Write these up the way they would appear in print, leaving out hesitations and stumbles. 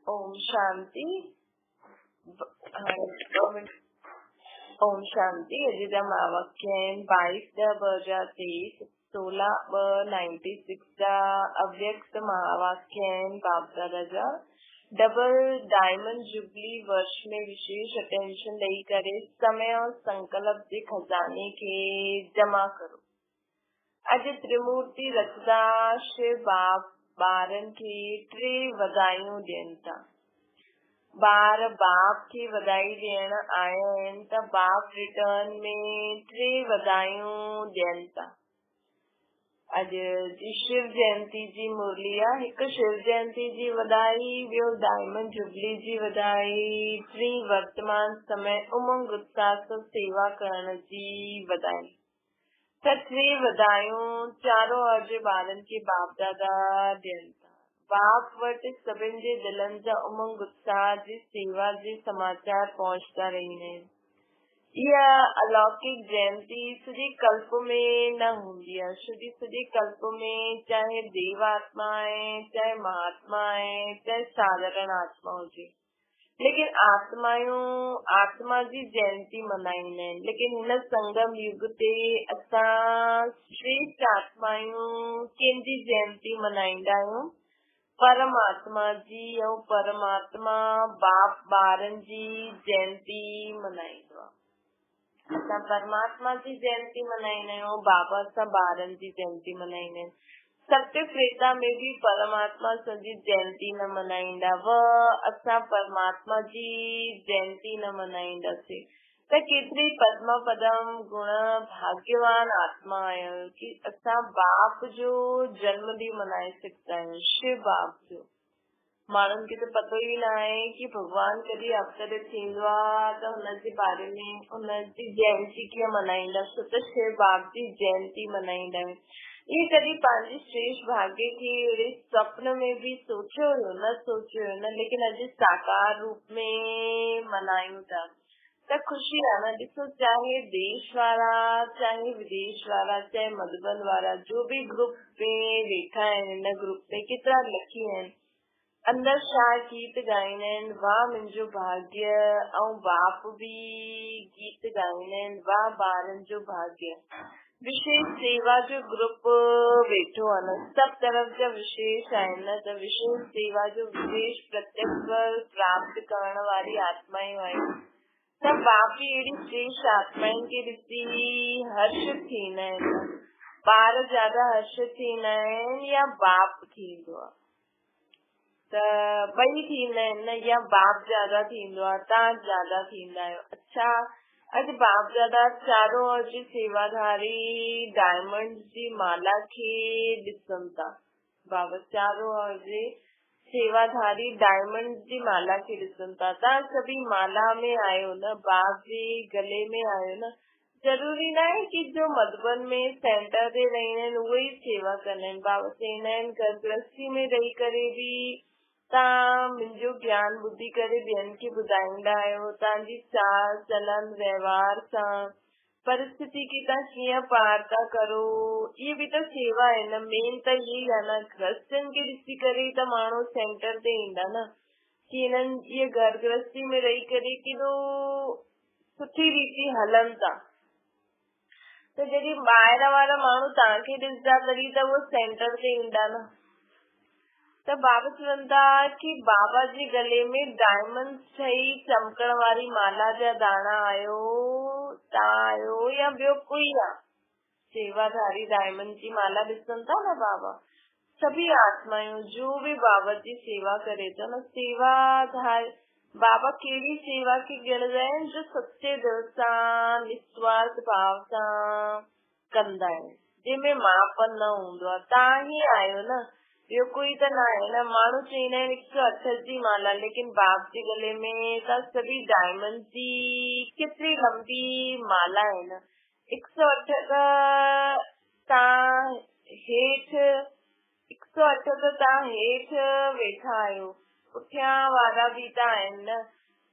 ओम शांति। ओम शांति। अॼु जा महावाक्य आहिनि 22/2023, 16/96 जा अव्यक्त महावाक्य आहिनि बापदादा जा। डबल डायमंड जुबली वर्ष में विशेष अटेंशन ॾेई करे समय और संकल्प जे खजाने खे जमा करो। अॼु त्रिमूर्ति रचदा शिव बाप ॿारनि खे 3 वधायूं ॾियनि था। ॿार बाप खे वधाई ॾियण आया आहिनि त बाप रिटर्न में 3 वधायूं ॾियनि था। अॼु जी शिव जयंती जी मुरली आहे। हिकु शिव जयंती जी वधाई, ॿियो डायमंड जुबली जी वधाई, 3 वर्तमान समय उमंग उत्साह सां सेवा करण जी वधाई। त 3 वधायूं चारों अर्ज ॿारनि खे बाप दादा ॾियनि था। बाप वटि सभिनि जे दिलनि जा उमंग उत्साह जी सेवा जे समाचार पहुचता रहंदा आहिनि। इहा अलौकिक जयंती सॼे कल्प में न हूंदी आहे। सॼे कल्प में चाहे देव आत्मा आहे, चाहे महात्मा आहे, चाहे साधारण आत्मा हुजे, लेकिन आत्मा जी जयंती मल्हाईंदा आहिनि। लेकिन हिन संगम युग ते असां श्रेष्ठ आत्मायूं कंहिंजी जयंती मल्हाईंदा आहियूं? परमात्मा जी। ऐं परमात्मा बाप ॿारनि जी जयंती मल्हाईंदो आहे। असां परमात्मा जी जयंती मल्हाईंदा आहियूं, बाबा सां ॿारनि जी जयंती मल्हाईंदा आहिनि। सत्य त्रेता में भी परमात्मा सजी जयंती न मल्हाईंदा। असां परमात्मा जी जयंती न मल्हाईंदासीं त केतिरी पद्म पदम गुण भाग्यवान आत्मा आहियूं कि असां बाप जो जन्म ॾींहुं मल्हाए सघंदा आहियूं, शिव बाप जो। माण्हुनि खे त पतो ई न आहे कि भॻवान कॾहिं अवतरित थींदो आहे त हुनजे बारे में हुनजी जयंती कीअं मल्हाईंदासीं। त शिव बाप जी जयंती मल्हाईंदा आहियूं। ये कॾहिं पंहिंजे श्रेष्ठ भाग्य खे अहिड़े स्वप्न में भी सोचियो हुयो न, लेकिन अॼु साकार रूप में मल्हायूं था त ख़ुशी आहे न। ॾिसो, चाहे देश वारा, चाहे विदेश वारा, चाहे मधुबन वारा, जो भी ग्रुप में वेठा आहिनि, हिन ग्रुप में केतिरा लकी आहिनि। अंदर छा गीत ॻाईंदा आहिनि, वाह मुंहिंजो भाग्य। ऐं बाप भी गीत ॻाईंदा आहिनि, वाह ॿारनि जो भाग्य। विशेष सेवा जो ग्रुप वेठो आहे न, सब तरफ जा विशेष आहिनि न, त विशेष सेवा जो विशेष प्रत्यक्ष प्राप्त करण वारी आत्मायूं आहिनि। त बाप जी अहिड़ी श्रेष्ठ आत्माउनि खे ॾिसी हर्ष थींदा आहिनि। ॿार ज्यादा हर्ष थींदा आहिनि या बाप थींदो आहे? त ॿई थींदा आहिनि न, या बाप ज्यादा थींदो आहे, तव्हां ज्यादा थींदा आहियो। अच्छा, अॼु बाप दादा चारों ओर जी सेवाधारी डायमंड जी माला खे ॾिसनि था। बाबा चारों ओर जी सेवाधारी डायमंड जी माला खे ॾिसनि था। तव्हां सभी माला में आयो न, बाप जे गले में आयो न। जरूरी न आहे कि जो मधुबन में सेंटर ते रहंदा आहिनि उहे ई सेवा कंदा आहिनि। बाबा चवंदा आहिनि घर गृहस्थी में रही करे भी तव्हां मुंहिंजो ज्ञान ॿुधी करे ॿियनि खे ॿुधाईंदा आहियो। तव्हांजी चाल चलन व्यवहार सां परिस्थिति की तव्हां कीअं पार था करो, ये भी त सेवा आहे न। मेन त इहे ई आहे न, गृहस्थनि खे ॾिसी करे त माण्हू सेंटर ते ईंदा न, कि हिननि इहे घर गृहस्थी में रही करे केॾो सुठी रीति हलनि था। त जॾहिं ॿाहिरि वारा माण्हू तव्हांखे ॾिसंदा तॾहिं त उहो सेंटर ते ईंदा न। त बाबा चवनि था कि बाबा जे गले में डायमंड ठही चमकण वारी माला जा दाना आयो, तव्हां आयो या ॿियो कोई आहे? सेवाधारी डायमंड जी माला ॾिसनि था न बाबा। सभी आत्मायूं जो भी बाबा जी सेवा करे था न, सेवाधारी बाबा कहिड़ी सेवा खे गिणदा आहिनि? जो सच्चे दिल सां निस्वार्थ भाव सां कंदा आहिनि, जंहिंमें मापन न हूंदो आहे। तव्हां ही आहियो न, ॿियो कोई त न आहे न। माण्हू चवंदा आहिनि 108 जी माला, लेकिन बाप जे गले में त सभी डायमंड जी केतिरी लंबी माला आहे न। 108 तव्हां हेठि 108 तव्हां हेठि वेठा आहियो। पुठियां वारा भी त आहिनि न,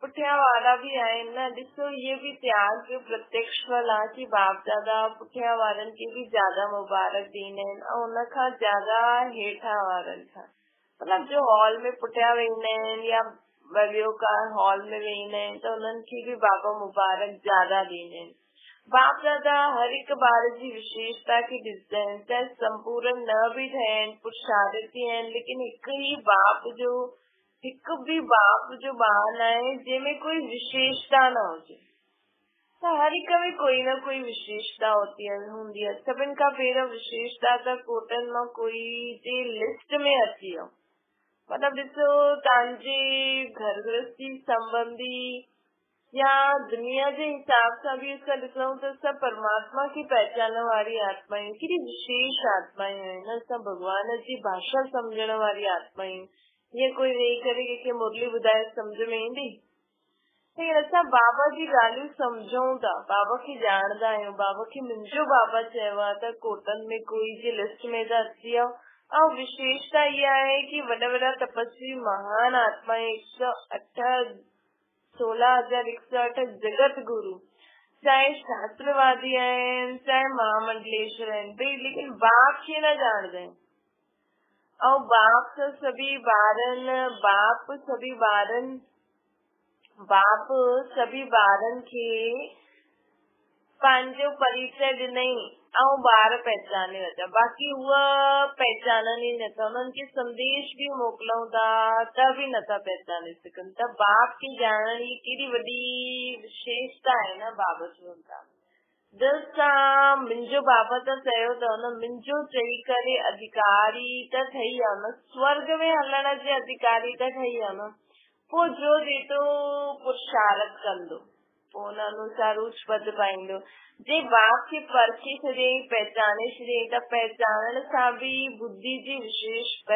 पुठियां वारा भी आहिनि न। ॾिसो, इहे भी त्याग जो प्रत्यक्ष फल आहे कि बाप दादा पुठियां वारनि खे भी ज्यादा मुबारक ॾींदा आहिनि ऐं उन खां ज्यादा हेठां वारनि खां। मतलब जो हॉल में पुठिया वेंदा आहिनि या ॿियो का हॉल में वेंदा आहिनि त उन्हनि खे बि बाबा मुबारक ज्यादा ॾींदा आहिनि। बाप दादा हर हिकु ॿार जी विशेषता खे ॾिसंदा आहिनि, चाहे संपूर्ण न बि ठहिया आहिनि, पुरुषार्थी आहिनि, लेकिन हिकु भी बाप जो ॿार न आहे जंहिंमें कोई विशेषता न हुजे। त हर हिक में कोई न कोई विशेषता हूंदी आहे। सभिनि खां पहिरियों विशेषता त कोटनि मां कोई जे लिस्ट में अची वियो। मतलब ॾिसो तव्हांजे घर गृहस्थी संबंधी या दुनिया जे हिसाब सां भी असां ॾिसूं त असां परमात्मा खे पहचानण वारी आत्मा आहियूं, केॾी विशेष आत्मायूं आहिनि। असां भगवान जी भाषा सम्झण वारी आत्मा आहियूं। हीअं कोई वेही करे कंहिंखे मुरली ॿुधाए सम्झ में ईंदी? लेकिन असां बाबा जी ॻाल्हियूं सम्झूं था, बाबा खे ॼाणदा आहियूं। बाबा खे मुंहिंजो बाबा चयो आहे त कोटनि में कोई जी लिस्ट में त अची वियो। ऐं विशेषता इहा आहे कि वॾा वॾा तपस्वी महान आत्मा 16,108 जगत गुरु, चाहे शास्त्रवादी आहिनि, चाहे महामंडलेश्वर आहिनि, भई लेकिन बाप खे न ॼाणदा आहिनि। ऐं बाप सभी ॿारनि खे पंहिंजो परिचय ॾिनई ऐं ॿार पहचाने वरिता, बाक़ी उहा पहचाननि ई नथा। उन्हनि खे संदेश बि मोकिलूं था त बि नथा पहचाने सघनि। त बाप खे ॼाणण जी केॾी वॾी विशेषता आहे न। बाबा चवनि था दिल सां मुंहिंजो बाबा त चयो अथव न, मुंहिंजो चई करे अधिकारी त ठही विया न, स्वर्ग में हलण जे अधिकारी त ठही विया न। पोइ जो जेतिरो पुरुषार्थ कंदो पोइ उन अनुसार उच्च पद पाईंदो। जे बाप खे परखे छॾियईं, पहचाने छॾियईं त पहचानण सां बि बुद्धि जी विशेषता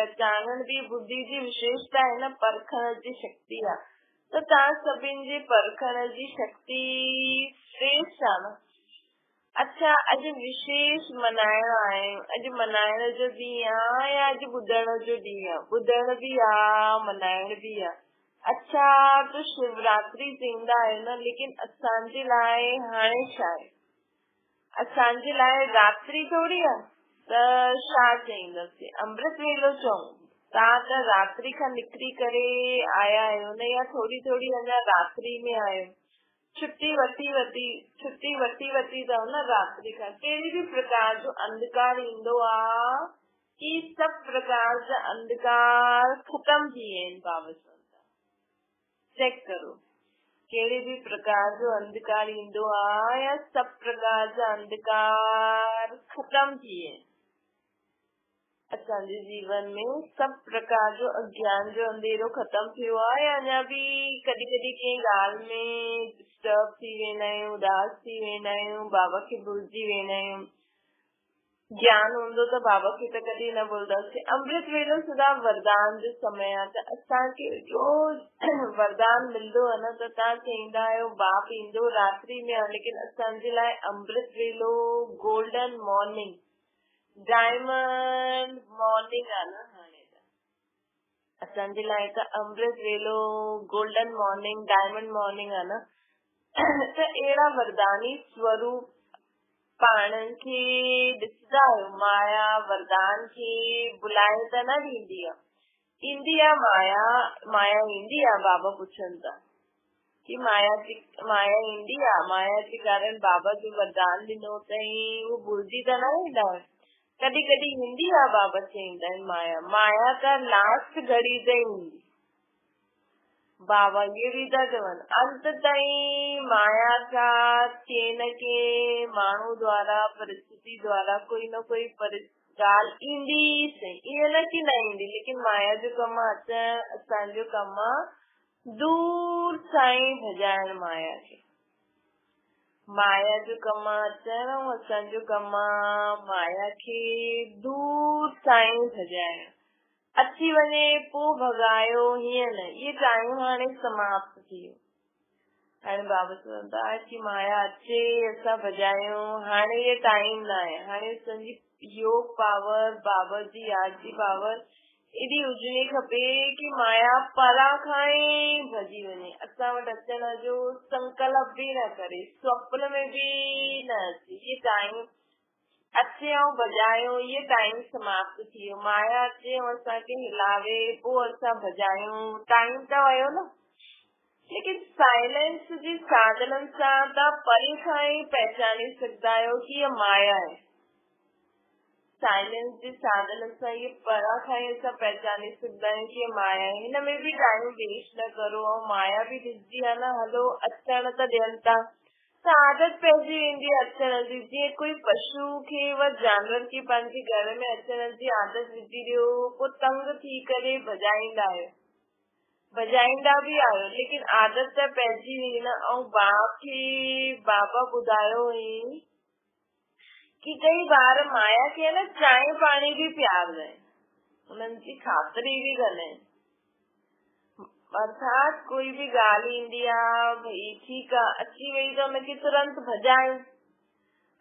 आहे न, परखण जी शक्ति आहे। त तव्हां सभिनि जे परखण जी शक्ति श्रेष्ठ आहे न। अच्छा, अॼु विशेष मनाइण आहियूं। अॼु मनाइण जो ॾींहुं आहे या अॼु ॿुधण जो ॾींहुं आहे? ॿुधण बि आहे, मनाइण बि आहे। अच्छा, तो शिवरात्रि चईंदा आहियो न, लेकिन असांजे लाइ हाणे छा आहे? असांजे लाइ रात्रि थोरी आहे। त छा चईंदासीं? अमृत वेलो चऊं। तव्हां त रात्रि खां निकिरी करे आया आहियो न, या थोरी थोरी अञा रात्रि में आहियो। छुट्टी वठी अथव न रात्रि खां। कहिड़ी बि प्रकार जो अंधकार ईंदो आहे कि सभु प्रकार जा अंधकार खत्म थी विया आहिनि। बाबा चेक करो, कहिड़े भी प्रकार जो अंधकार ईंदो आहे या सभु प्रकार जा अंधकार खत्म थी विया आहिनि। असांजे जीवन में सभु प्रकार जो अज्ञान जो अंधेरो खत्म थियो आहे या अञा बि कॾहिं कॾहिं कंहिं ॻाल्हि में डिस्टर्ब थी वेंदा आहियूं, उदास थी वेंदा आहियूं, बाबा खे भुलिजी वेंदा आहियूं। ज्ञान हूंदो त बाबा खे त कॾहिं न भुलंदासीं। अमृत वेलो सदा वरदान जो समय आहे। त असांखे रोज़ वरदान मिलंदो आहे न। त तव्हां चईंदा आहियो बाप ईंदो रात्रि में आहे, लेकिन असांजे लाइ अमृत वेलो गोल्डन मॉर्निंग, डायमंड मॉर्निंग आहे न। हाणे असांजे लाइ त अमृत वेलो गोल्डन मॉर्निंग, डायमंड मॉर्निंग आहे न। त अहिड़ा वरदानी स्वरूप पाण खे ॾिसंदा आहियो। माया वरदान खे बुलाए त न ॾींदी आहे, ईंदी आहे माया। माया ईंदी आहे। बाबा पुछनि था कि माया ईंदी आहे, माया जे कारण बाबा जो वरदान ॾिनो अथई, उहो भुलिजी त न वेंदा आहिनि। कॾहिं कॾहिं ईंदी आहे। बाबा चईंदा आहिनि माया त लास्ट घड़ी ते ईंदी। बाबा ये भी था चवनि अंत ताईं माया का के न के माण्हू द्वारा, परिस्थिति द्वारा कोई न कोई ॻाल्हि ईंदी सही, ईअं न कि न ईंदी। लेकिन माया जो कमु आहे असांजो कमु आहे दूर सां भॼाइण माया खे। माया जो कमु आहे अचण ऐं असांजो कमु आहे माया खे दूर सां भॼाइण। अची वञे पोइ भॻायो, हीअं न। इहे टाइम हाणे समाप्त थी वियो। हाणे बाबा चवनि था कि माया अचे असां भॼायूं। हाणे इहे टाइम न आहे। हाणे असांजी योग पावर, बाबा जी यादि जी पावर एॾी हुजणी खपे कि माया परां खां ई भॼी वञे, असां वटि अचण जो संकल्प बि न करे, स्वप्न में बि न अचे। इहे टाइम अचे ऐं भॼायो, ये टाइम समाप्त थी वियो। माया अचे ऐं असांखे हिलावे, पोइ असां भॼायूं, टाइम त वियो न। लेकिन साइलेंस जी साधन सां तव्हां परे खां ई पहचाने सघंदा आहियो कि इहा माया आहे। साइलेंस जी साधन सां इहे परां खां ई असां पहचाने सघंदा आहियूं कि माया आहे। हिन में बि टाइम वेस्ट न करो, ऐं माया बि ॾिसजी आहे न, हलो अचण त ॾियनि था त आदत पइजी वेंदी आहे अचण जी। जीअं कोई पशु खे व जानवर खे पंहिंजे घर में अचण जी आदत विझी ॾियो, पोइ तंग थी करे भॼाईंदा आहियो, भॼाईंदा बि आहियो, लेकिन आदत त पइजी वई न। ऐं बाबा ॿुधायो हुई कि कई बार माया खे न चांहि पाणी बि पीआरंदा आहिनि, उन्हनि जी ख़ातिरी बि कंदा आहिनि। अर्थात कोई भी ॻाल्हि ईंदी आहे, भई ठीकु आहे अची वई त हुनखे तुरंत भॼायूं।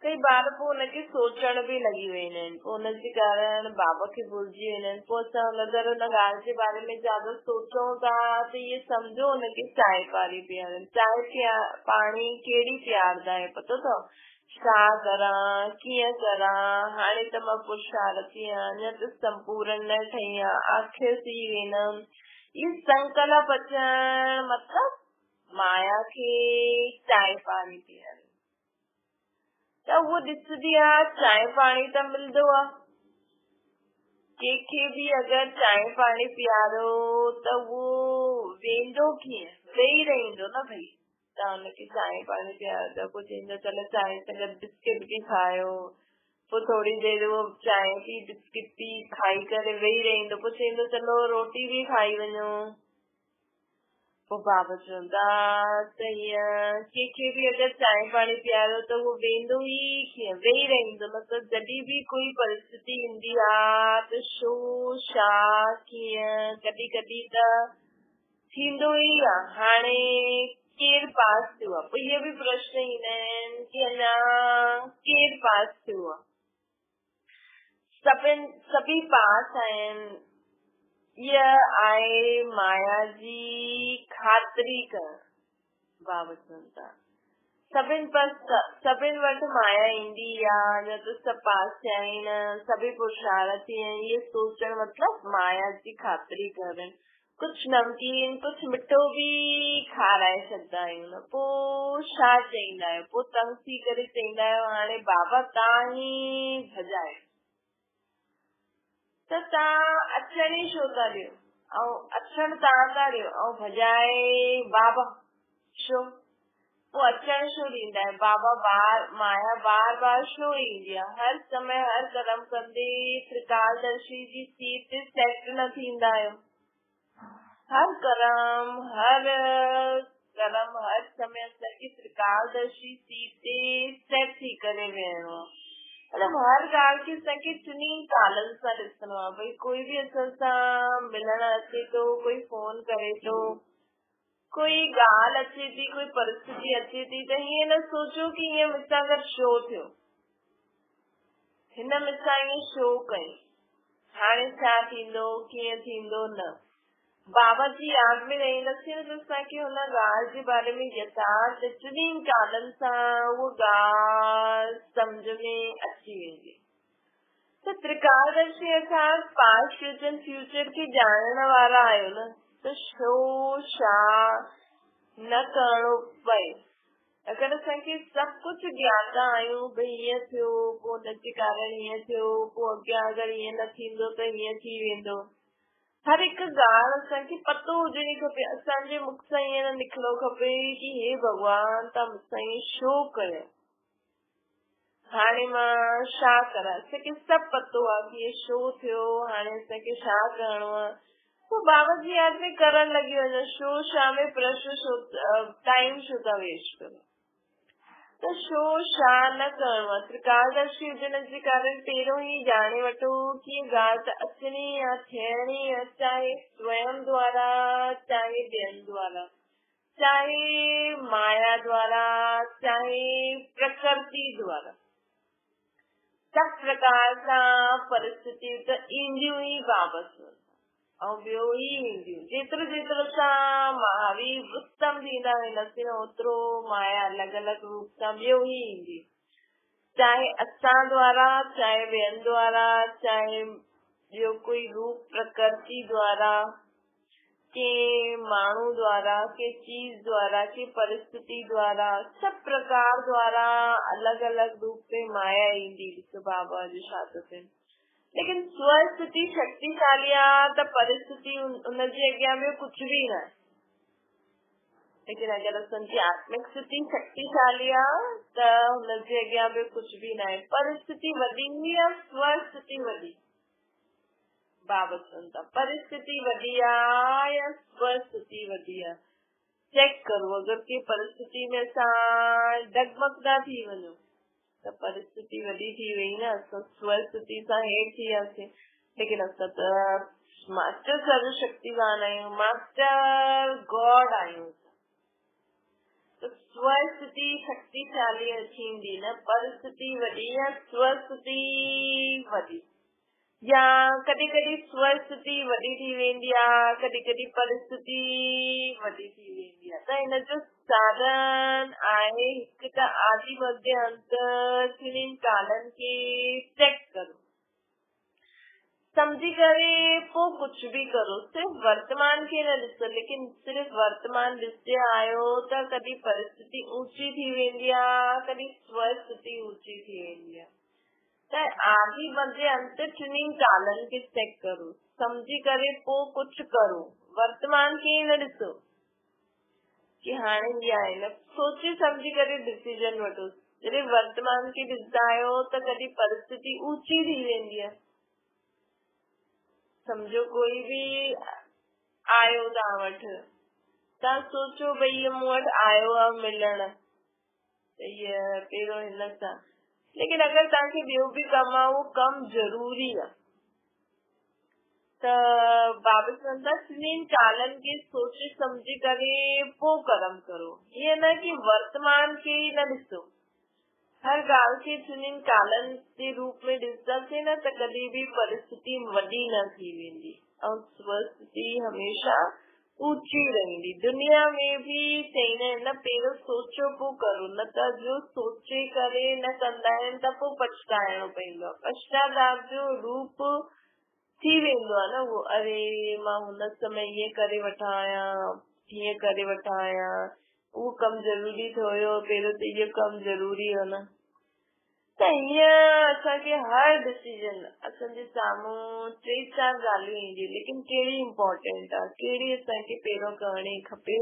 कई बार पोइ हुनखे सोचण बि लॻी वेंदा आहिनि, पोइ हुनजे कारण बाबा खे भुलिजी वेंदा आहिनि। पोइ असां अगरि हुन ॻाल्हि जे बारे में ज्यादा सोचूं था त इहे सम्झो हुनखे चांहि पाणी पीआरनि। चांहि पाणी कहिड़ी पीआरंदा आहियो पतो अथव? छा करां, कीअं करां, हाणे त मां पुरुषार्थी आहियां, अञा त संपूर्ण न ठही आहियां, आख़िर थी वेंदमि। ये संकल्प अचण मतलब माया खे चांहि पाणी पीआरण। त उहो ॾिसंदी आहे चांहि पाणी त मिलंदो आहे, कंहिंखे बि अगरि चांहि पाणी पीआरो त उहो वेंदो कीअं, वेही रहंदो न भई। तव्हां हुनखे चांहि पाणी पीआरो त पोइ चवंदो चलो चांहि सां गॾु बिस्किट बि खायो, पोइ थोड़ी देर उहो चांहि पी बिस्किट पी खाई करे वेही रहंदो, पोइ चवंदो चलो रोटी बि खाई वञो। पोइ बाबा चवंदा त हीअं कंहिंखे बि अगरि चांहि पाणी पीआरो त उहो वेंदो ई कीअं, वेही रहंदो। मतिलबु जॾहिं बि कोई परिस्थिति ईंदी आहे त शो छा कीअं कॾहिं कॾहिं त थींदो ई आहे। हाणे केरु पास थियो आहे, पोइ इहे बि प्रश्न ईंदा आहिनि कि अञा केरु पास थियो आहे। सभी पास आहिनि। इहा आहे माया जी ख़ातिरी करणु। बाबा चवनि था सभिनि वटि माया ईंदी आहे, न त सभु पास थिया आहिनि, सभी पुरुषार्थी आहिनि। इहे सोचणु मतिलबु माया जी ख़ातिरी करणु। कुझु नमकीन कुझु मिठो बि खाराए सघंदा आहियूं न, पोइ छा चईंदा आहियो, पोइ तंग थी करे चईंदा आहियो हाणे बाबा तव्हां ई भॼायो। त तव्हां अचण ई छो था ॾियो, ऐं अचणु तव्हां था ॾियो ऐं भॼाए बाबा छो? पोइ अचणु छो ॾींदा आहियो? माया बार बार छो ईंदी आहे? हर समय हर कदम कंदे त्रिकालदर्शी जी सीट ते सेट न थींदा आहियो? हर समय असांखे त्रिकालदर्शी सीट ते सेट थी करे वेहणो आहे। मतलब हर ॻाल्हि खे असांखे चुनी तालनि सां ॾिसणो आहे। भई कोई बि असां सां मिलण अचे थो, कोई फोन करे थो, कोई ॻाल्हि अचे थी, कोई परिस्थिति अचे थी, त हीअं न सोचो कि हीअं मूंसां गॾु छो थियो, हिन मूंसां ईअं छो कई, हाणे छा थींदो कीअं थींदो। न, बाबा जी यादि में रहंदासीं न त असांखे हुन ॻाल्हि जे बारे में यथार्थ चुनी ॻाल्हियुनि सां उहो ॻाल्हि सम्झ में अची वेंदी। त त्रिकालदर्शी अर्थात पास्ट प्रेजेंट फ्यूचर खे ॼाणण वारा आहियो न, त छो छा न करणो पए। अगरि असांखे सभु कुझु ॼाणंदा आहियूं भई हीअं थियो, पोइ हुनजे कारण हीअं थियो, पोइ अॻियां अगरि हीअं न थींदो त हीअं थी वेंदो, हर हिकु ॻाल्हि असांखे पतो हुजणी खपे। असांजे मुख सां ईअं न निकिरणो खपे कि हे भॻवान तव्हां मूंसां ईअं छो कयो, हाणे मां छा करां। असांखे सभु पतो आहे कि हे छो थियो, हाणे असांखे छा करणो आहे। पोइ बाबा जी यादि में करण लॻी वञो, छो छा में प्रश्न टाइम छो था वेस्ट करो, त छो छा न करणो आहे। त्रिकालदर्शी हुजण जे कारण पहिरियों ई ॼाणे वठो कि ॻाल्हि त अचणी आहे, थियणी आहे, चाहे स्वयं द्वारा, चाहे ॿियनि द्वारा, चाहे माया द्वारा, चाहे प्रकृति द्वारा। सभु प्रकार सां परिस्थितियूं त ईंदियूं ई बाबा सां, ऐं ॿियो ई ईंदियूं। जेतिरो जेतिरो असां महावीर उत्तम थींदा वेंदासीं ओतिरो माया अलॻि अलॻि रूप सां ॿियो ई ईंदी। चाहे असां द्वारा, चाहे ॿियनि द्वारा, चाहे ॿियो कोई रूप प्रकृति द्वारा, के माण्हू द्वारा, के चीज द्वारा, के परिस्थिति द्वारा, सब प्रकार द्वारा अलग अलग रूप में माया ईंदी। ॾिसो बाबा जो छा थो थिए। लेकिन स्वस्थिति शक्तिशाली आहे त परिस्थिति उनजे अॻियां ॿियो कुछ भी न आहे। लेकिन अगर असांजी आत्मिक स्थिति शक्तिशाली आहे त हुनजे अॻियां ॿियो कुछ भी न आहे। परिस्थिति वॾी हुई या स्वस्थिति वॾी? बाबा चवनि परिस्थिति वॾी आहे या स्वस्थिति वॾी आहे? चेक करो। अगर की परिस्थिति में असां डगमगदा थी वञूं त परिस्थिति वॾी थी वई न, असां स्वस्थिति सां हेठि थी वियासीं। लेकिन असां त मास्टर सर्वशक्तिवान आहियूं, मास्टर गॉड आहियूं। तो स्वस्थिति शक्तिशाली थींदी न, परिस्थिति वॾी या स्वस्थिति वॾी? या कॾहिं कॾहिं स्वस्थिति वॾी थी वेंदी आहे, कॾहिं कॾहिं परिस्थिति वॾी थी वेंदी आहे। त हिन जो साधन आहे हिकु त आदि मध्य अंत टिनि कालनि खे चेक करो, समझी करे पोइ कुछ भी करो। सिर्फ वर्तमान खे न ॾिसो, लेकिन सिर्फ वर्तमान ॾिसंदे आयो त कॾहिं परिस्थिति ऊंची थी वेंदी आहे, कॾहिं स्वस्थिति ऊंची थी वेंदी आहे। त आदि मध्य अंत टिनि कालनि खे चेक करो, समझी करे पोइ कुछ करो। वर्तमान खे न ॾिसो कि हाणे ही आहे न, सोचे समझी करे डिसीजन वठो। सिर्फ वर्तमान खे ॾिसंदा आहियो त कॾहिं परिस्थिति ऊंची थी वेंदी आहे। समझो कोई भी आयो तव्हां वटि, तव्हां सोचो भई हीअ मूं वटि आयो आहे मिलण, त हीअ पहिरियों हिन सां, लेकिन अगर तव्हांखे ॿियो भी कमु आहे, उहो कमु ज़रूरी आहे, त बाबा चवनि था टिनि कालनि खे सोचे समझी करे पोइ कर्म करो। ईअं न कि वर्तमान खे ई न ॾिसो, हर ॻाल्हि खे टिनि कालनि जे रूप में ॾिसंदासीं न त कॾहिं भी परिस्थिति वॾी न थी वेंदी ऐं स्वस्थिति हमेशा ऊंची रहंदी। दुनिया में भी चईंदा आहिनि न, पहिरियों सोचो पोइ करो, न त जो सोचे करे न कंदा आहिनि त पोइ पछताइणो पवंदो आहे। पश्चाताप जो रूप थी वेंदो आहे न वो, अरे मां हुन समय ईअं करे वठा आहियां, हीअं करे वठा आहियां, उहो कमु ज़रूरी हुयो, पहिरियों त इहो कमु ज़रूरी हो न। त हीअं असांखे हर डिसीजन असांजे साम्हूं 3-4 ॻाल्हियूं ईंदियूं, लेकिन कहिड़ी इम्पोर्टेंट आहे, कहिड़ी असांखे पहिरियों करणी खपे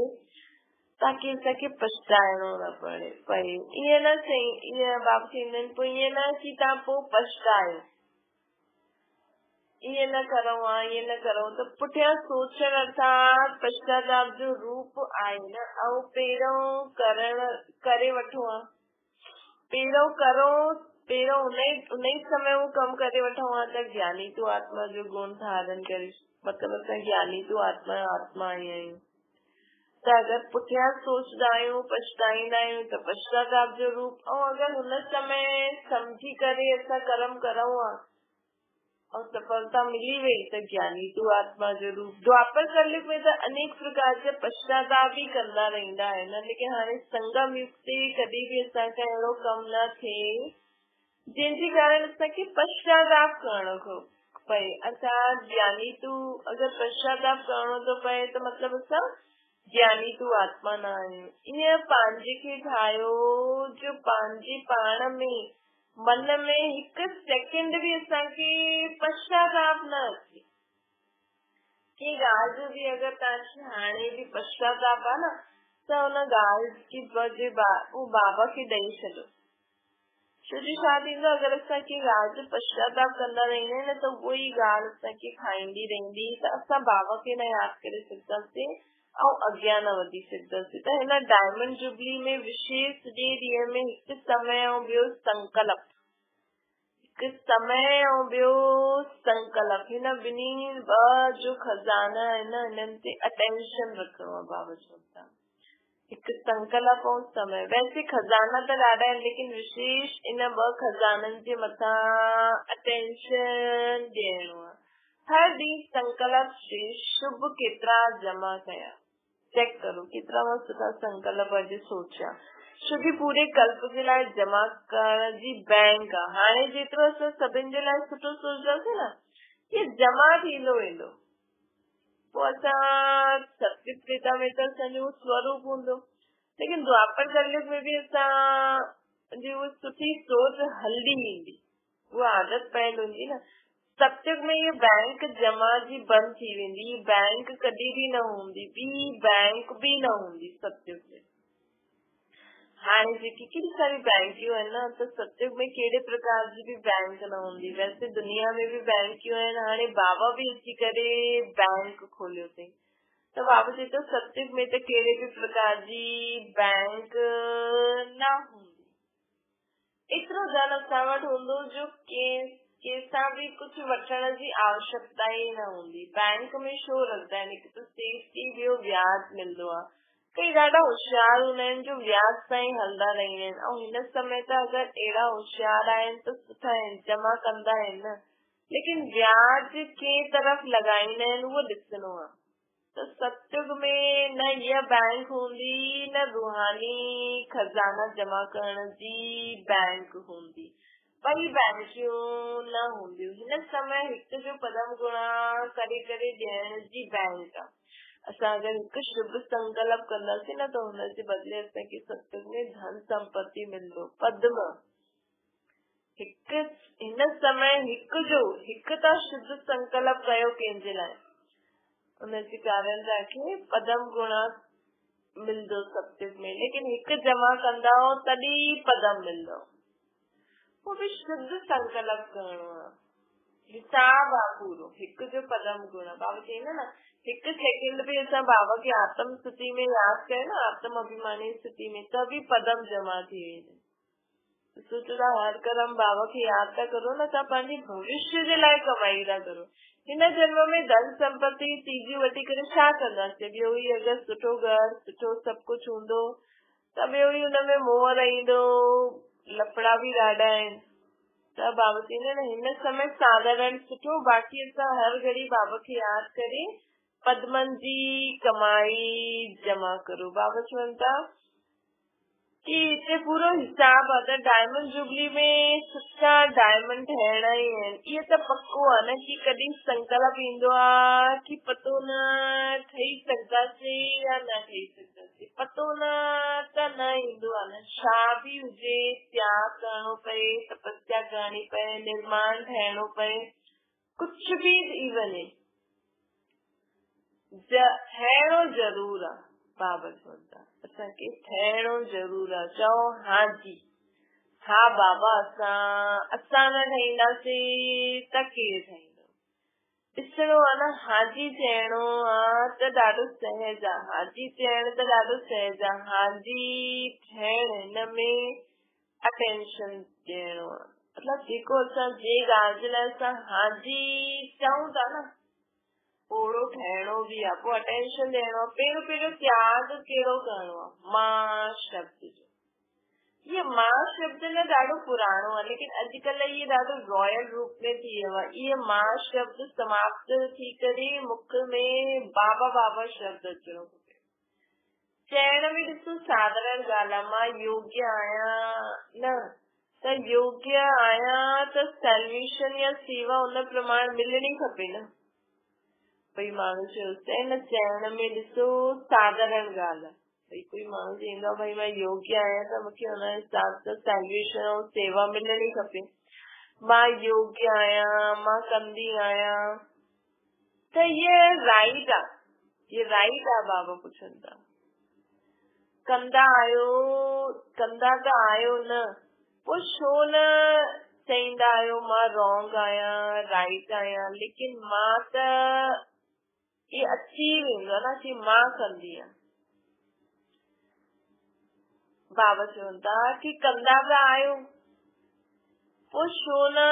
ताकि असांखे पछताइणो न पए। ईअं न ईअं बाबा चवंदा आहिनि पोइ ईअं न कि तव्हां पोइ पछतायो, ईअं न करो आहे, ईअं न करो, त पुठियां सोचण अर्थात पश्चाताप जो रूप आहे न, ऐं पहिरियों करे वठो आहे। पहिरियों करो, पहिरियों उन ई समय वो कमु करे वठो आहे त ज्ञानी तू आत्मा जो गुण धारण करे, मतिलबु असां ज्ञानी तू आत्मा ई आहियूं। त अगर पुठियां सोचदा आहियूं, पछताईंदा आहियूं त पश्चाताप जो रूप, ऐं अगर हुन समय समझी करे असां कर्म करूं आहे और सफलता मिली वई त ज्ञानी तू आत्मा जो रूप। द्वापर कलयुग में त अनेक प्रकार जा पश्चाताप ही कंदा रहंदा आहिनि, लेकिन हाणे संगम युग ते कॾहिं भी असांखे अहिड़ो कमु न थिए जंहिंजे कारण असांखे पश्चाताप करणो पए। असां ज्ञानी तू अगर पश्चाताप करणो थो पए त मतिलबु असां ज्ञानी तू आत्मा न आहियूं। ईअं पंहिंजे खे ठाहियो जो पंहिंजे पाण में मन में हिकु सेकंड भी असांखे पश्चाताप न अचे। कंहिं ॻाल्हि जो भी अगर तव्हांखे हाणे भी पश्चाताप आहे न त हुन ॻाल्हि जी उहो बाबा खे ॾेई छॾो। छो जो छा थींदो, अगर असां कंहिं ॻाल्हि जो पश्चाताप कंदा रहंदा आहियूं न त उहो ई ॻाल्हि असांखे खाईंदी रहंदी, त असां बाबा खे न यादि करे सघंदासीं ऐं अॻियां न वधी सघंदासीं। त हिन डायमंड जुबली में विशेष सॼे ॾींहं में हिकु समय ऐं ॿियो संकल्प, हिकु समय ऐं ॿियो संकल्प, हिन ॿिन्ही जो खज़ाना आहे न, हिननि ते अटेंशन रखणो आहे। बाबा चवनि था हिकु संकल्प ऐं समय, वैसे खज़ाना त ॾाढा आहिनि, लेकिन विशेष इन 2 खज़ाननि जे मथां अटेंशन ॾियणो आहे। हर ॾींहुं संकल्प शुभ केतिरा जमा कया, चेक करो केतिरा मां सुठा संकल्प अॼु सोचिया, छोकी पूरे कल्प जे लाइ जमा करण जी बैंक आहे। हाणे जेतिरो असां सभिनि जे लाइ सुठो सोचंदासीं न, ये जमा थींदो वेंदो। पोइ असां सत्युग त्रेता में त असांजो स्वरूप हूंदो, लेकिन द्वापर कलयुग में भी असांजी उहा सुठी सोच हलंदी ईंदी, उहा आदत पयल हूंदी न। सत्युग में ये बैंक जमा जी बंद थी वेंदी, बैंक कॾहिं भी न हूंदी, ॿी बैंक भी न हूंदी सत्युग में। हाणे जेकी केॾी सारी बैंकियूं आहिनि न, त सत्युग में कहिड़े प्रकार जी भी बैंक न हूंदी। वैसे दुनिया में भी बैंकियूं आहिनि, हाणे बाबा भी अची करे बैंक खोलियो अथई, त बाबा चए थो सत्युग में त कहिड़े भी प्रकार जी बैंक न हूंदी। एतिरो धन असां वटि हूंदो जो कंहिंसां भी कुछ वठण जी आवश्यकता ई न हूंदी। बैंक में छो रखंदा आहिनि, हिकु त सेफ्टी, ॿियो ब्याज मिलंदो आहे। कई ॾाढा होशियार हूंदा आहिनि जो ब्याज सां ई हलंदा रहंदा आहिनि, ऐं हिन समय त अगरि अहिड़ा होशियार आहिनि त सुठा आहिनि, जमा कंदा आहिनि न, लेकिन ब्याज कंहिं तरफ़ लॻाईंदा आहिनि उहो ॾिसणो आहे। त सत्युग में न इहा बैंक हूंदी, न रूहानी खजाना जमा करण जी बैंक हूंदी, ॿई बैंकियूं न हूंदियूं। हिन समय हिकु जो पदम गुणा करे करे ॾियण जी बैंक आहे। असां अगरि हिकु शुभ संकल्प कंदासीं न, त हुनजे बदिले असांखे सत्युग में धन संपत्ति मिलंदो। पद्म हिकु हिन समय हिकु त शुद्ध संकल्प कयो कंहिंजे लाइ, उनजे कारण तव्हांखे पदम गुणा मिलंदो सत्युग में। लेकिन हिकु जमा कंदा तॾहिं पदम मिलंदो, वो भी शुद्ध संकल्प करणो आहे, हिसाब आहे पूरो। हिकु जो पदम गुण बाबा चईंदा न, हिकु सेकंड भी असां बाबा खे आत्म स्थिति में यादि कयो न, आत्म अभिमानी स्थिति में, त भी पदम जमा थी वेंदा। सोचो था हर कर्म बाबा खे यादि था करो न, तव्हां पंहिंजे भविष्य जे लाइ कमाई था करो। हिन जन्म में धन संपत्ति चीजूं वठी करे छा कंदासीं? ॿियो ई अगरि सुठो घर, सुठो सभु कुछ हूंदो त ॿियो ई हुनमें मोह रहंदो, लफड़ा भी ॾाढा आहिनि। त बाबा चईंदा न, हिन समय साधारण सुठो, बाक़ी असां हर घड़ी बाबा खे यादि करे पद्मन जी कमाई जमा करो। बाबा चवनि था कि हिते पूरो हिसाब आहे, त डायमंड जुबली में सुठा डायमंड ठहणा ई आहिनि। इहो त पक्को आहे न कि कॾहिं संकल्प ईंदो आहे कि पतो न ठही सघंदासीं या न ठही सघंदासीं, पतो न त न ईंदो आहे न। छा भी हुजे, त्याग करणो पए, तपस्या करणी पए, निर्माण ठाहिणो पए, कुछ भी थी वञे, ठहिणो ज़रूर आहे। बाबा चवनि था असांखे ठहिणो ज़रूर आहे। चओ हाँ जी, हा बाबा, असां न ठहींदासीं त केरु ठाहींदो? ॾिसणो आहे न, हाजी चइणो आहे त ॾाढो सहज आहे, हाजी चइण त ॾाढो सहज आहे, हाजी ठहिण हिन में अटेंशन ॾियणो आहे। मतिलबु जेको असां जे ॻाल्हि जे लाइ असां हाजी चऊं था न, ओड़ो ठहिणो भी आहे, पोइ अटेंशन ॾियणो आहे। पहिरियों त्याग कहिड़ो करणो आहे? मां शब्द जो। ये मां शब्द न ॾाढो पुराणो आहे, लेकिन अॼुकल्ह इहे ॾाढो रॉयल रूप में थी वियो आहे। इहे मां शब्द समाप्त थी करे मुख में बाबा बाबा शब्द अचणो खपे। चइण में ॾिसो साधारण ॻाल्हि आहे, मां योग्य आहियां न, त योग्य आहियां त सैल्यूशन या सेवा उन प्रमाण मिलणी खपे न। भई माण्हू चयोसि न, चइण में ॾिसो साधारण ॻाल्हि आहे, भई कोई माण्हू चईंदो आहे भई मां योग्य आहियां त मूंखे हुन हिसाब सां सैल्यूशन ऐं सेवा मिलणी खपे। मां योग्य आहियां, मां कंदी आहियां, त इहे राइट आहे, ये राइट आहे। बाबा पुछनि था कंदा त आहियो न, पोइ छो न चईंदा आहियो मां रॉन्ग आहियां, राइट आहियां? लेकिन मां त ये अची वेंदो न कि मां कंदी आहियां। बाबा चवनि था कि कंदा त आहियो, पोइ छो न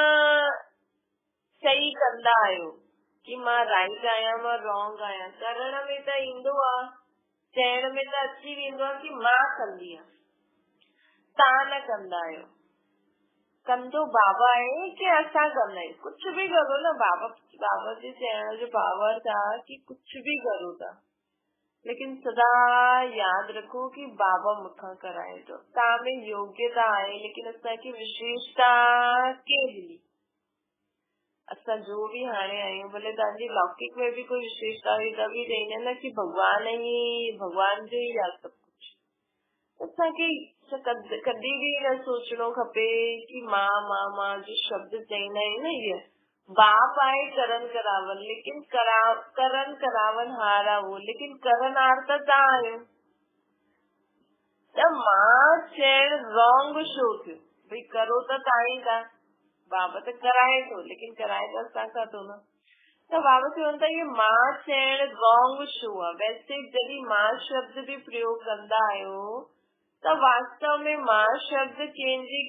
सही कंदा आहियो कि मां राइट आहियां, मां रॉन्ग आहियां? करण में त ईंदो आहे, चइण में त अची वेंदो आहे कि मां कंदी आहियां, तव्हां न कंदा आहियो। कंदो बाबा आहे कि असां कंदा आहियूं? कुछ भी करो न, बाबा जे चइण जो भाव अर्थ आहे कि कुछ भी करो था, लेकिन सदा याद रखो कि बाबा मुखा कराए तो तामे योग्यता आहे, लेकिन असांजी विशेषता केली असां जो भी हाणे आहियूं, भले तव्हांजी लौकिक में भी कोई विशेषता हुई त बि चईंदा न कि भगवान जो ही आहे सभु कुछ। असांखे कॾहिं भी न सोचणो खपे कि मां जो शब्द चईंदा आहियूं न, इहे बाप आहे करण करावन, लेकिन करण करावन हार आहे वो, लेकिन करण हार त तव्हां आहियो। त मां चइण रॉन्ग छो थियो? भई करो त तव्हां ई था, बाबा त कराए थो, लेकिन कराए त असां खां थो न। त बाबा चवनि था ये मां चइण रॉन्ग छो आहे? वैसे जॾहिं मां शब्द भी प्रयोग कंदा आहियो त वास्तव में मां शब्द कंहिंजी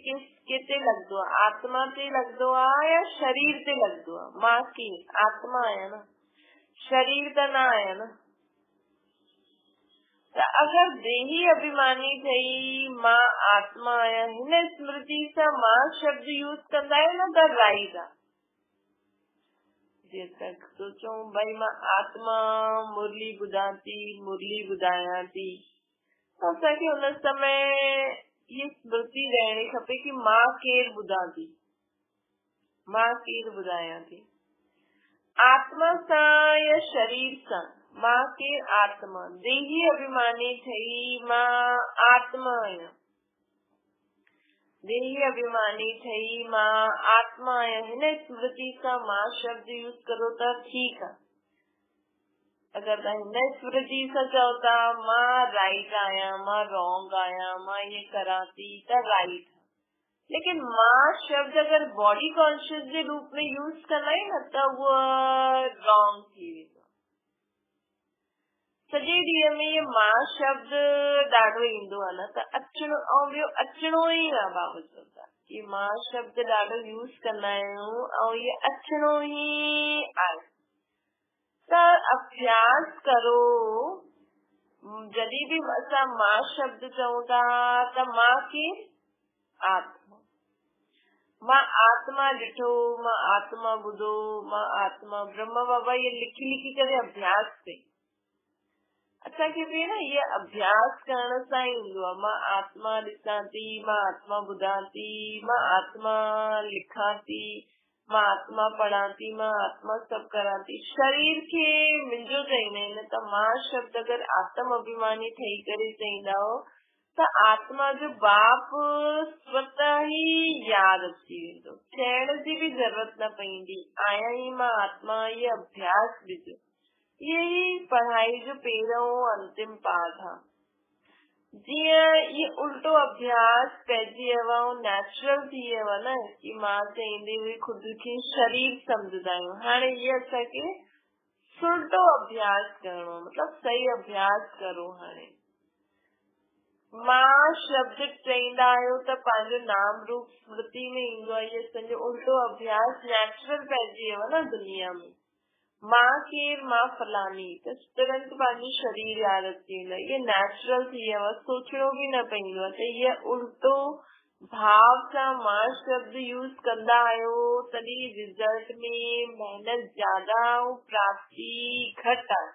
किथे लगदो आहे? आत्मा ते लगदो आहे या शरीर ते लगदो आहे? मां की आत्मा आहियां न, शरीर त न आहियां न। त अगर देही अभिमानी ठही मां आत्मा आहियां हिन स्मृति सां मां शब्द यूज कंदा आहियूं न त राइट आहे। जीअं तक सोचो भई मां आत्मा मुरली ॿुधां थी, मुरली ॿुधायां थी, तो असांखे हुन समय ये स्मृति रहणी खपे कि मां केर ॿुधां थी, मां केर ॿुधायां थी, आत्मा सां या शरीर सां। मां केर आत्मा, देही अभिमानी ठही मां आत्मा आहियां, देही अभिमानी ठही मां आत्मा आहियां, हिन स्मृति सां मां शब्द यूज करो त ठीकु आहे। अगर तव्हां हिन स्मृति सां चओ था मां राइट आहियां, मां रॉन्ग आहियां, मां ये करां थी त राइट, लेकिन मां शब्द अगर बॉडी कॉन्शियस जे रूप में यूज कंदा आहियूं न त उहो रॉन्ग थी वेंदो। सॼे ॾींहं में ये मां शब्द ॾाढो ईंदो आहे न, त अचणो ऐं ॿियो अचणो ई आहे। बाबा चवंदा कि मां शब्द ॾाढो यूज कंदा आहियूं ऐं ये अचणो ई आहे। त अभ्यास करो, जॾहिं भी असां मां शब्द चऊं था त मां केर आत्मा, मां आत्मा ॾिठो, मां आत्मा ॿुधो, मां आत्मा ब्रह्म। बाबा ये लिखी लिखी करे अभ्यास कई असांखे बि न, ये अभ्यास करण सां ई ईंदो आहे। मां आत्मा ॾिसां थी, मां आत्मा ॿुधां थी, मां आत्मा लिखां थी, मां आत्मा पढ़ां थी, मां आत्मा सभु करां थी। शरीर खे मुंहिंजो चईंदा आहिनि त मां शब्द अगर आत्म अभिमानी ठही करे चईंदा हो त आत्मा जो बाप स्वतः ही याद अची वेंदो, चइण जी भी जरूरत न पवंदी, आहियां ई मां आत्मा। ये अभ्यास ॾिजो, यही पढ़ाई जो पहिरों अंतिम पाठ आहे। जीअं ये उल्टो अभ्यास पइजी वियो आहे, नेचुरल थी वियो आहे न कि मां चईंदे हुए खुद खे शरीर सम्झंदा आहियूं। हाणे ये असांखे सुल्टो अभ्यास करणो, मतलब सही अभ्यास करो। हाणे मां शब्द चईंदा आहियो त पंहिंजो नाम रूप स्मृति में ईंदो आहे। ये असांजो उल्टो अभ्यास नेचुरल पइजी वियो आहे न दुनिया में। मां केर, मां फलानी, त तुरंत पंहिंजो शरीर याद अची वेंदो आहे। ये नेचुरल थी वियो आहे, सोचणो भी न पवंदो आहे। त ये उल्टो भाव सां मां शब्द यूज कंदा आहियो तॾहिं रिजल्ट में मेहनत ज्यादा ऐं प्राप्ति घटि आहे।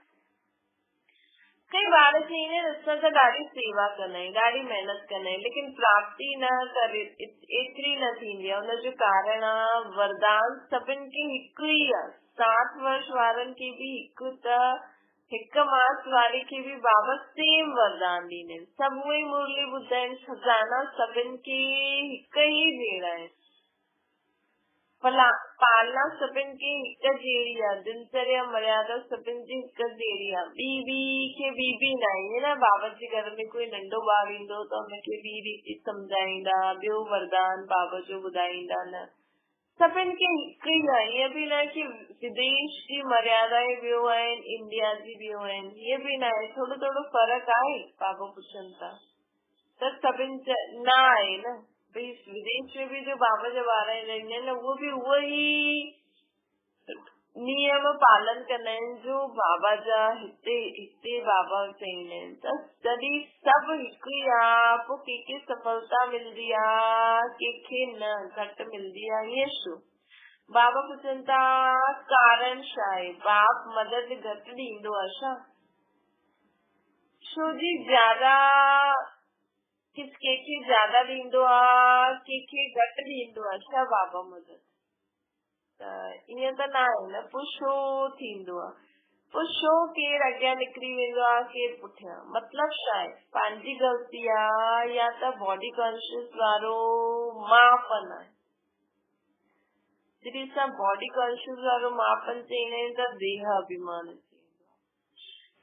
कई ॿार चईंदा आहिनि असां त ॾाढी सेवा कंदा आहियूं, ॾाढी मेहनत कंदा आहियूं, लेकिन प्राप्ति न करे एतिरी न थींदी आहे। हुनजो कारण आहे वरदान सभिनि खे हिकु ई आहे। 60 वर्ष वारनि खे भी हिकु, त 1 मास वारे खे भी बाबा सेम वरदान ॾींदा आहिनि। सभु उहे मुरली ॿुधंदा आहिनि, खजाना सभिनि खे हिकु ई भेड़ा आहिनि, पालना सभिनि खे हिकु जहिड़ी आहे, दिनचर्या मर्यादा सभिनि जी हिकु जहिड़ी आहे। ॿी न आहे न। बाबा जे घर में कोई नंढो ॿार ईंदो त हुनखे ॿी रीति सम्झाईंदा, ॿियो वरदान बाबा जो ॿुधाईंदा न, सभिनि खे हिकु ई आहे। ईअं बि न कि विदेश जी मर्यादाएं ॿियो आहिनि, इंडिया जी ॿियो आहिनि, ईअं बि न आहे। थोरो थोरो फर्क़ु आहे। बाबा पुछनि था त सभिनि न आहे न। भई विदेश में भी जो बाबा जा ॿार रहंदा आहिनि उहो भी उहो ई नियम पालन कंदा आहिनि जो बाबा जा हिते बाबा चईंदा आहिनि। त तॾहिं सभु हिकु ई आहे। पोइ कंहिंखे सफलता मिलंदी आहे, कंहिंखे न, घटि मिलंदी आहे। ईअं छो? बाबा पुछनि था कारण छा आहे? बाप मदद घटि ॾींदो आहे छा? छो जी ज्यादा कंहिंखे ज्यादा ॾींदो आहे, कंहिंखे घटि ॾींदो आहे छा बाबा मदद? त ईअं त न आहे न, पोइ छो थींदो आहे? पोइ छो केरु अॻियां निकिरी वेंदो आहे, केरु पुठियां? मतिलब छा आहे? पंहिंजी ग़लती आहे या त बॉडी कॉन्शियस वारो मापन आहे? जॾहिं असां बॉडी कॉन्शियस वारो मापन चईंदा आहियूं त देह अभिमान,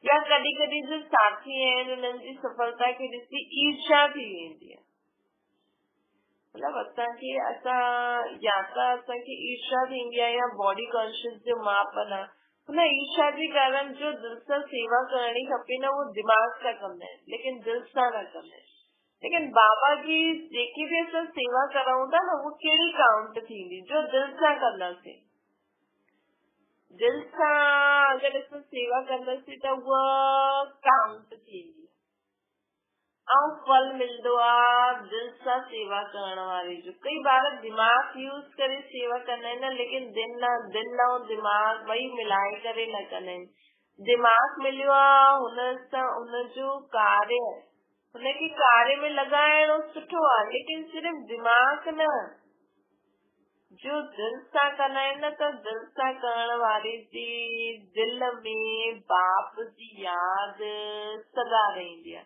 या कॾहिं कॾहिं जो साथी आहिनि उन्हनि जी सफलता खे ॾिसी ईर्ष्या थी वेंदी आहे। मतलब असांखे या त असांखे ईर्ष्या थींदी आहे या बॉडी कॉन्शियस जो मापन आहे, हुन ईर्ष्या जे कारण जो दिल सां सेवा करणी खपे न, उहो दिमाग़ सां कंदा आहिनि लेकिन दिल सां न कंदा आहिनि। लेकिन बाबा जी जेकी बि असां सेवा कराऊं था न, उहो कहिड़ी काउंट थींदी? जो दिल सां कंदासीं। दिल सां अगरि असां सेवा कंदासीं त उहा काउंट थींदी ऐं फल मिलंदो आहे दिल सां सेवा करण वारे जो। कई बार दिमाग़ यूज़ करे सेवा कंदा आहिनि लेकिन दिल ऐं दिमाग़ ॿई मिलाए करे न कंदा आहिनि। दिमाग़ मिलियो आहे हुन सां हुनजो कार्य, हुनखे कार्य में लॻाइणो सुठो आहे, लेकिन सिर्फ़ दिमाग़ न, जो दिल सां कंदा आहिनि न, त दिल सां करण वारे जी दिल में बाप जी यादि सदा रहंदी आहे।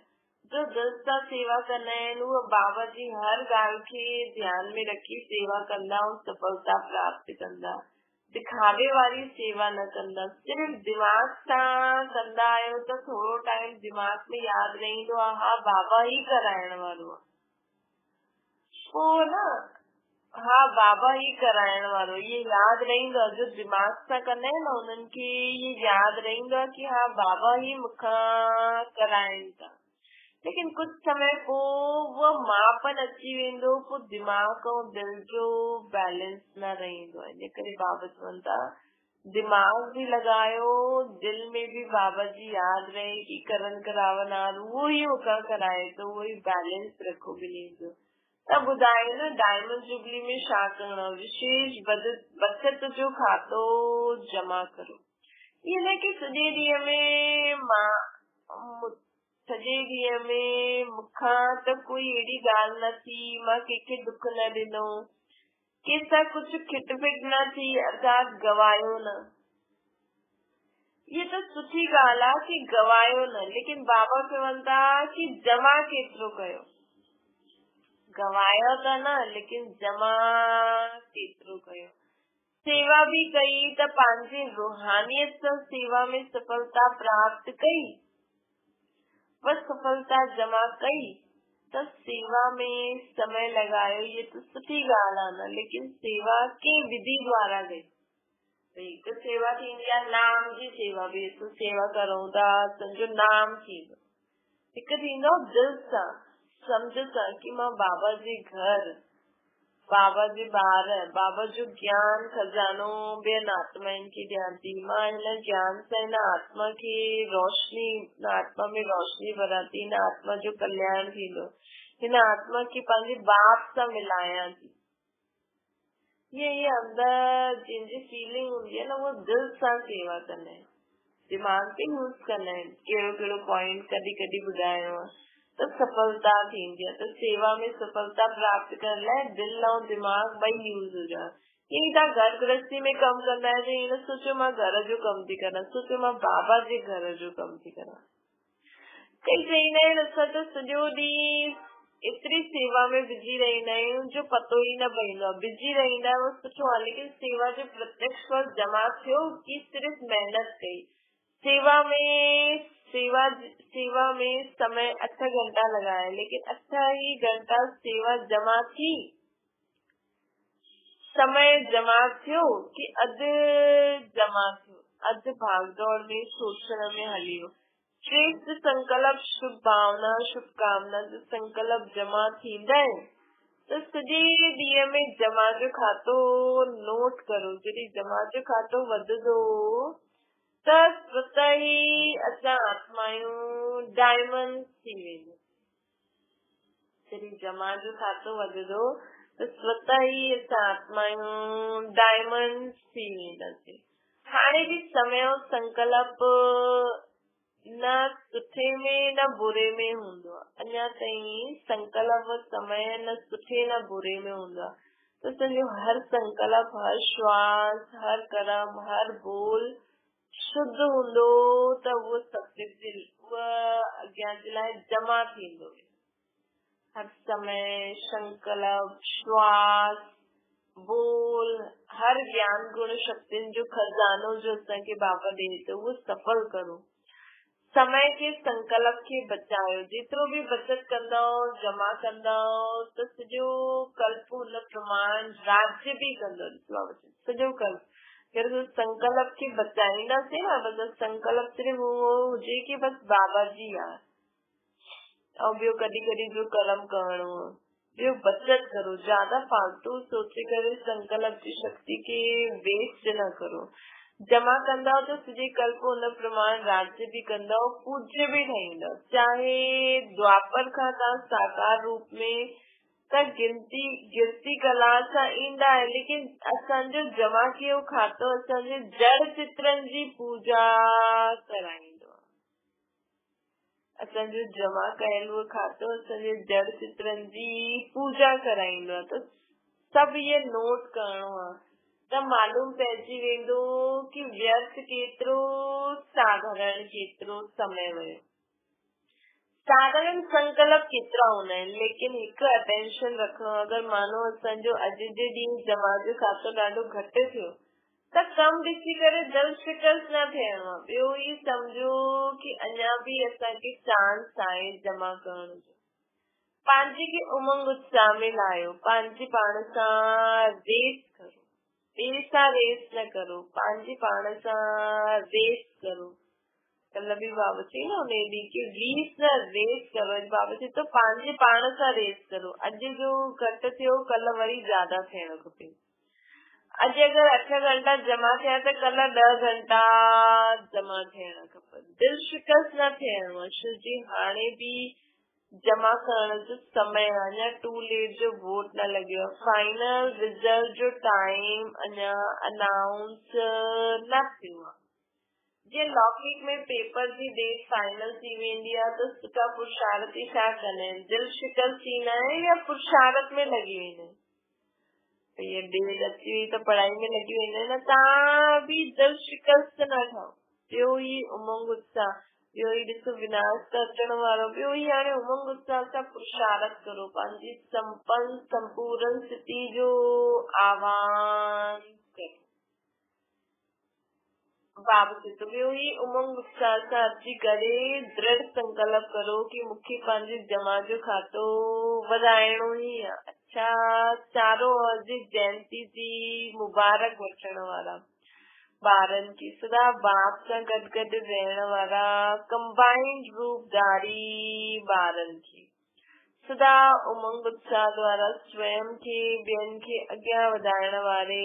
जो दिल सां सेवा कंदा आहिनि उहे बाबा जी हर ॻाल्हि खे ध्यान में रखी सेवा कंदा ऐं सफलता प्राप्त कंदा। दिखावे वारी सेवा न कंदा। सिर्फ़ दिमाग़ सां कंदा आहियो त थोरो टाइम दिमाग़ में यादि रहंदो आहे, हा बाबा ई कराइण वारो आहे, पोइ न हा बाबा ही कराइण वारो, ये यादि रहंदो आहे। जो दिमाग़ सां कंदा आहिनि न उन्हनि खे ये यादि रहंदो आहे कि हा बाबा ही मूंखां कराइनि था। लेकिन कुछ समय पोइ वो मापन अची वेंदो, पोइ दिमाग़ ऐं दिल जो बैलेंस न रहंदो आहे। इन करे बाबा चवनि था दिमाग़ भी लॻायो, दिल में भी बाबा जी यादि रहे कि करण करावनार उहो ई मूंखां कराए थो, उहो ई बैलेंस रखो ॿिन्ही जो। त ॿुधायो न डायमंड जुबली में छा करणो? विशेष बचत जो खातो जमा करो। ईअं न कि सॼे ॾींहं में मूंखां त कोई अहिड़ी ॻाल्हि न थी, मां कंहिंखे दुख न ॾिनो, कंहिंसां कुझु खिट पिट न थी, अर्थात गवायो न। ये त सुठी ॻाल्हि आहे कि गवायो न, लेकिन बाबा चवनि था कि जमा केतिरो कयो। गवायो त न, लेकिन जमा केतिरो कयो। सेवा भी कई त पंहिंजी रूहानियत सां सेवा में सफलता प्राप्त कई, बस सफलता जमा कई त सेवा में समय लगायो, ये तो सुठी ॻाल्हि आहे न, लेकिन सेवा कंहिं विधि द्वारा कई। हिकु सेवा थींदी आहे नाम जी सेवा, बि सेवा करूं था तुंहिंजो नाम थींदो। हिकु थींदो दिल सां सम्झ सां कि मां बाबा जे घर, बाबा जे ॿार, बाबा जो ज्ञान खजानो ॿियनि आत्माउनि खे ॾियां थी। मां हिन ज्ञान सां हिन आत्मा खे रोशनी, हिन आत्मा में रोशनी भरां थी, हिन आत्मा जो कल्याण थींदो, हिन आत्मा खे पंहिंजे बाप सां मिलायां थी। ये अंदर जंहिंजी फीलिंग हूंदी आहे न, उहो दिल सां सेवा कंदा आहिनि, दिमाग़ खे यूज़ कंदा आहिनि। कहिड़ो कहिड़ो पॉइंट कॾहिं कॾहिं ॿुधाइणो आहे त सफलता थींदी आहे। त सेवा में सफलता प्राप्त करण लाइ दिल ऐं दिमाग़ ॿई यूज़ हुजनि। ईअं तव्हां घर गृहस्थी में कमु कंदा आहियो, ईअं न सोचो मां घर जो कमु थी करां, सोचो मां बाबा जे घर जो कमु थी करां। कई चईंदा आहिनि असां त सॼो ॾींहुं एतिरी सेवा में बिजी रहंदा आहियूं जो पतो ई न पवंदो आहे। बिजी रहंदा आहियो सुठो आहे, लेकिन सेवा जो प्रत्यक्ष फल जमा थियो कि सिर्फ़ महिनत कई। सेवा में समय 8 घंटा लगाया, लेकिन 8 ही घंटा सेवा जमा थी, समय जमा थियो कि अधु जमा थियो, अधु भागदौड़ में सोचण में हलियो। श्रेष्ठ संकल्प, शुभ भावना, शुभकामना जो संकल्प जमा थींदा आहिनि त सॼे ॾींहं में जमा जो खातो नोट करो। जॾहिं जमा जो खातो वधंदो त स्वतः ई असां आत्मायूं डायमंड थी वेंदो। जॾहिं जमा जो खातो वधंदो त स्वतः ई असां आत्मायूं डायमंड थी वेंदासीं। हाणे बि समय और संकल्प न सुठे में न बुरे में हूंदो आहे। अञा ताईं संकल्प समय न सुठे न बुरे में हूंदो आहे। त तुंहिंजो हर संकल्प, हर श्वास, हर कर्म, हर बोल शुद्ध हूंदो त उहो सतगुरु उहा अॻियां जे लाइ जमा थींदो। हर समय संकल्प, श्वास, बोल, हर ज्ञान गुण शक्तियुनि जो खजानो जो असांखे बाबा ॾे थो उहो सफल करो। समय के संकल्प के बचायो। जेतिरो भी बचत कंदव, जमा कंदव त सॼो कल्प हुन प्रमाण राज्य भी कंदव। सॼो कल्प अगरि संकल्प के बचाईंदासीं न, बस संकल्प सिर्फ़ उहो हुजे कि बस बाबा जी आहे। और ॿियो कॾहिं कॾहिं जो कर्म करणो आहे, ॿियो बचत करो। ज्यादा फालतू सोचे करे संकल्प की शक्ति के वेस्ट न करो। जमा कंदव तो सॼे कल्प हुन प्रमाण राज्य भी कंदव, पूज्य भी ठहींदव। चाहे द्वापर खां तव्हां साकार रूप में त गिरती कला सां ईंदा आहिनि, लेकिन असांजो जमा कयो खातो असांजे जड़ चित्रनि जी पूजा कराईंदो। असांजो जमा कयल उहो खातो असांजे जड़ चित्रनि जी पूजा कराईंदो आहे। त सभु इहे नोट करणो आहे त मालूम पइजी वेंदो कि व्यर्थ केतिरो, साधारण केतिरो समय वियो। साधारण संकल्प केतिरा हूंदा आहिनि, लेकिन हिकु अटेंशन रखणो। अगरि मानो असांजो अॼु जे ॾींहुं जमा जो खातो ॾाढो घटि थियो त कम ॾिसी करे दिल शिकस्त न थियणो आहे। ॿियो ई सम्झो कि अञा भी असांखे चांस आहे जमा करण जो। पंहिंजे खे उमंग उत्साह में लायो, पंहिंजे पाण सां रेस करो, ॿिए सां रेस न करो, पंहिंजे पाण सां रेस करो। कल भी बाबा चई न उन ॾींहुं की रीस न रेस करो। बाबा चई तो पंहिंजे पाण सां रेस करो। अॼु जो घटि थियो कल वरी ज्यादा थियणु खपे। अॼु अगरि 8 घंटा जमा थिया त कल 10 घंटा जमा थियणु खपनि। दिल शिकस्त न थियणो आहे। शिव जी हाणे भी जमा करण जो समय अञा टू लेट जो वोट न लॻियो। फाइनल रिजल्ट जो टाइम अञा अनाउंस न थियो आहे। जे लौकिक में पेपर जी डेट फाइनल थी वेंदी आहे त सुठा पुरुषार्थी छा कंदा आहिनि, दिल शिकस्त थींदा आहिनि या पुरुषार्थ में लॻी वेंदा आहिनि। ये डेट अची वई त पढ़ाई में लॻी वेंदा आहिनि। तव्हां भी दिल शिकस्त न ठहो। ॿियो ई उमंग उत्साह, ॿियो ई ॾिसो विनाश त अचण वारो, ॿियो ई हाणे उमंग उत्साह सां पुरुषार्थ करो। पंहिंजी संपन्न संपूर्ण स्थिति जो आह्वान करो। बाबा चए तो ॿियो ई उमंग उत्साह सां अची करे दृढ़ संकल्प करो कि मूंखे पंहिंजे जमा जो खातो वधाइणो ई आहे। अच्छा, चारों ओर जी जयंती जी मुबारक वठण वारा ॿारनि की, सदा बाप सां गॾु गॾु रहण वारा कंबाइंड रूपधारी ॿारनि की, सदा उमंग उत्साह द्वारा स्वयं खे ॿियनि खे अॻियां वधाइण वारे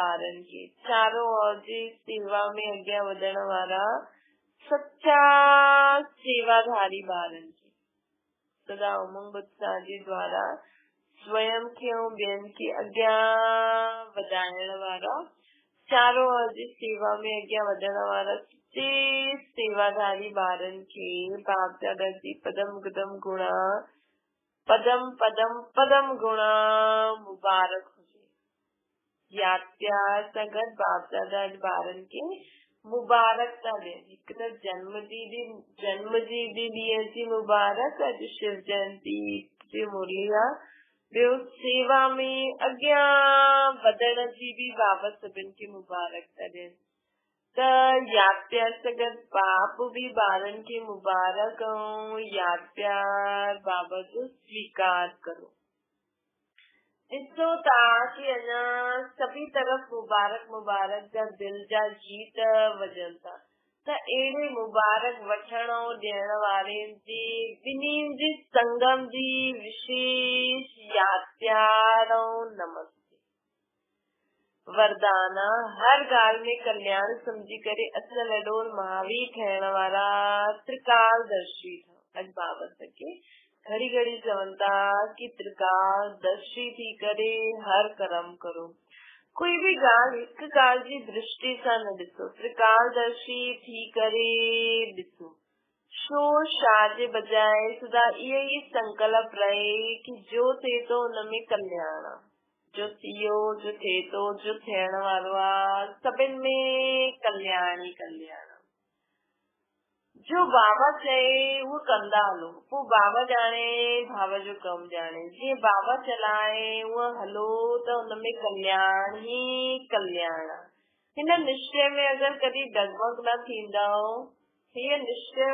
ॿारनि खे, चारों ओर जी सेवा में अॻियां वधण वारा सच्चा सेवाधारी ॿारनि खे, सदा उमंग उत्साह जे द्वारा स्वयं खे ऐं ॿियनि खे अॻियां वधाइण वारा, चारों ओर जी सेवा में अॻियां वधण वारा सच्चे सेवाधारी ॿारनि खे बाप दादा जी पदम गुदम गुणा पदम पदम पदम गुणा मुबारक हुजे। याद प्यार सां गॾु बाप दादा ॿारनि खे मुबारक था ॾियनि। हिकु त जन्म जी ॾींहं जी मुबारक, अॼु शिव जयंती जी मुरली आहे। ॿियो सेवा में अॻियां वधण जी भी बाबा सभिनि खे मुबारक था ॾियनि। त याद प्यार सां गॾु बाप भी ॿारनि खे मुबारक ऐं याद प्यार बाबा जो स्वीकार करो। ॾिसो तव्हांखे अञा सभी तरफ़ मुबारक मुबारक जा दिल जा गीत वॼनि था। त अहिड़े मुबारक वठण ऐं ॾियण वारे जी ॿिन्हिनि जी संगम जी विशेष याद प्यार ऐं नमस्ते। वरदाना हर ॻाल्हि में कल्याण समझी करे असल अडोल महावीर ठहण वारा त्रिकालदर्शी ठहो। अॼु बाबा सके घड़ी घड़ी चवनि था कि त्रिकालदर्शी थी करे हर कर्म करो। कोई भी ॻाल्हि हिकु ॻाल्हि जी दृष्टि सां न ॾिसो, त्रिकालदर्शी थी करे ॾिसो। शोर शार जे बजाए सदा इहो ई संकल्प रहे कि जो थिए थो उनमें कल्याण आहे, जो थियो, जो थिए थो, जो थियण वारो आहे, सभिनि में कल्याण ई कल्याण। जो बाबा चए उहो कंदा हलो, पोइ बाबा ॼाणे भाव जो कमु ॼाणे। जीअं बाबा चलाए उहो हलो त उनमें कल्याण ई कल्याण आहे। हिन निश्चय में अगरि कॾहिं डगमग न थींदो, हिन निश्चय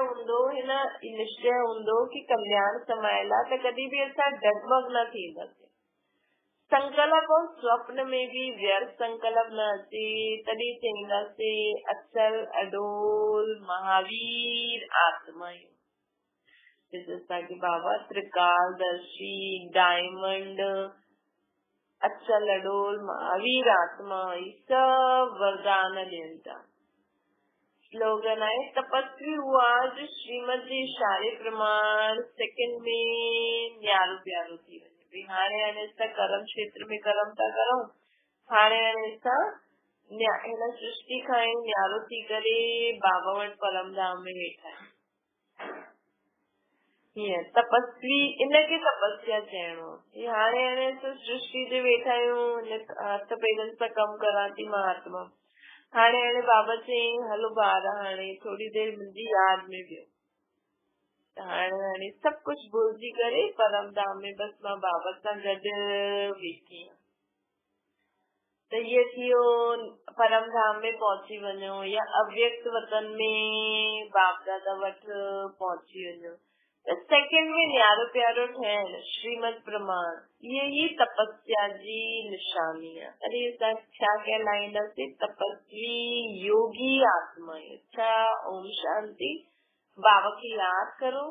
हूंदो कि कल्याण समायल आहे, त कॾहिं बि असां डगमग न थींदासीं। संकल्प और स्वप्न में भी व्यर्थ संकल्प न अचे, तॾहिं चईंदासीं अचल अडोल महावीर आत्मा। जैसे बाबा त्रिकालदर्शी डायमंड अचल अडोल महावीर आत्मा ये सब वरदान ॾियनि था। स्लोगन आहे तपस्वी हुआ जो श्रीमद जे इशारे प्रमाण सेकंड में न्यारो प्यारो थी वञे। हाणे असां कर्म क्षेत्र में कर्म था करूं, हाणे असां हिन सृष्टि खां ई न्यारो थी करे बाबा वटि परम धाम में वेठा आहियूं। हीअं तपस्वी, इनखे तपस्या चइणो आहे। हाणे असां सृष्टि ते वेठा आहियूं, हथ पेरनि सां कमु करां थी मां आत्मा। हाणे बाबा चयईं हलो ॿार हाणे थोरी देरि मुंहिंजी यादि में वियो, हाणे सभु कुछ भुलिजी करे परम धाम में बस मां बाबा सां गॾु वेठी आहियां। त इहो थियो परम धाम में पहुची वञो या अव्यक्त वतन में बाप दादा वटि पहुची वञो। त सेकंड में न्यारो प्यारो ठहिण श्रीमद प्रमाण, इहे ई तपस्या जी निशानी आहे। अरे असां छा कहलाईंदासीं? तपस्वी योगी आत्मा। अच्छा, ओम शांति। बाबा की याद करो,